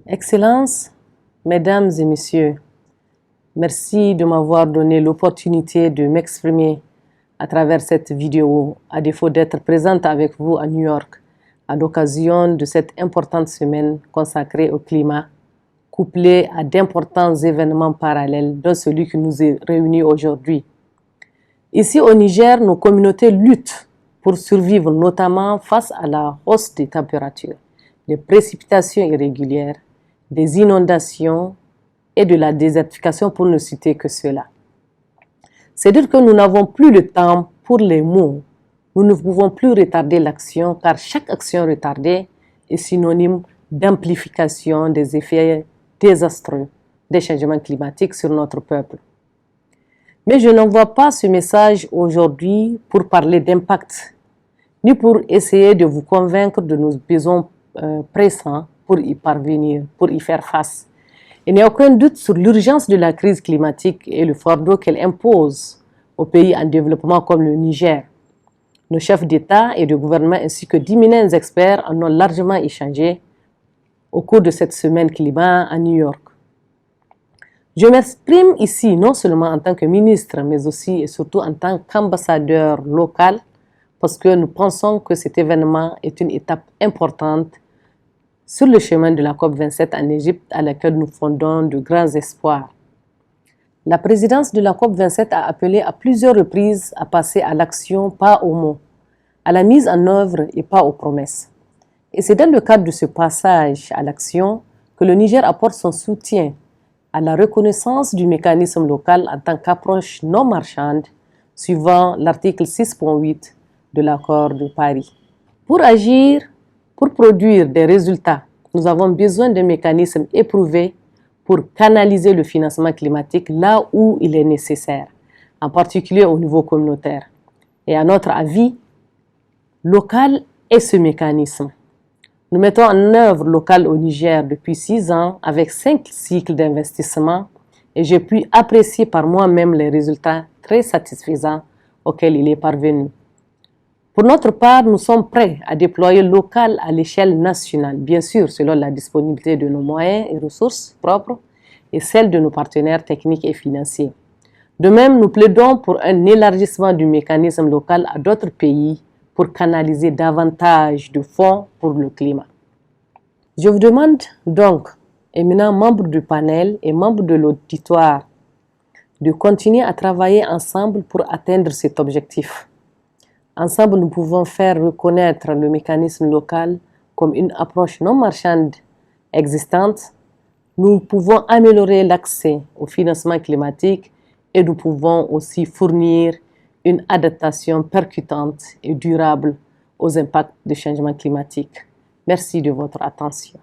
Excellences, Mesdames et Messieurs, merci de m'avoir donné l'opportunité de m'exprimer à travers cette vidéo, à défaut d'être présente avec vous à New York, à l'occasion de cette importante semaine consacrée au climat, couplée à d'importants événements parallèles, dont celui qui nous est réuni aujourd'hui. Ici au Niger, nos communautés luttent pour survivre, notamment face à la hausse des températures, des précipitations irrégulières, des inondations et de la désertification, pour ne citer que cela. C'est dire que nous n'avons plus le temps pour les mots. Nous ne pouvons plus retarder l'action, car chaque action retardée est synonyme d'amplification des effets désastreux des changements climatiques sur notre peuple. Mais je n'envoie pas ce message aujourd'hui pour parler d'impact, ni pour essayer de vous convaincre de nos besoins pressants pour y parvenir, pour y faire face. Il n'y a aucun doute sur l'urgence de la crise climatique et le fardeau qu'elle impose aux pays en développement comme le Niger. Nos chefs d'État et de gouvernement ainsi que d'éminents experts en ont largement échangé au cours de cette semaine climat à New York. Je m'exprime ici non seulement en tant que ministre, mais aussi et surtout en tant qu'ambassadeur local, parce que nous pensons que cet événement est une étape importante sur le chemin de la COP27 en Égypte, à laquelle nous fondons de grands espoirs. La présidence de la COP27 a appelé à plusieurs reprises à passer à l'action, pas aux mots, à la mise en œuvre et pas aux promesses. Et c'est dans le cadre de ce passage à l'action que le Niger apporte son soutien à la reconnaissance du mécanisme local en tant qu'approche non marchande, suivant l'article 6.8 de l'accord de Paris. Pour agir, pour produire des résultats, nous avons besoin d'un mécanisme éprouvé pour canaliser le financement climatique là où il est nécessaire, en particulier au niveau communautaire. Et à notre avis, local est ce mécanisme. Nous mettons en œuvre local au Niger depuis 6 ans avec 5 cycles d'investissement et j'ai pu apprécier par moi-même les résultats très satisfaisants auxquels il est parvenu. Pour notre part, nous sommes prêts à déployer local à l'échelle nationale, bien sûr selon la disponibilité de nos moyens et ressources propres et celle de nos partenaires techniques et financiers. De même, nous plaidons pour un élargissement du mécanisme local à d'autres pays pour canaliser davantage de fonds pour le climat. Je vous demande donc, éminents membres du panel et membres de l'auditoire, de continuer à travailler ensemble pour atteindre cet objectif. Ensemble, nous pouvons faire reconnaître le mécanisme local comme une approche non marchande existante. Nous pouvons améliorer l'accès au financement climatique et nous pouvons aussi fournir une adaptation percutante et durable aux impacts du changement climatique. Merci de votre attention.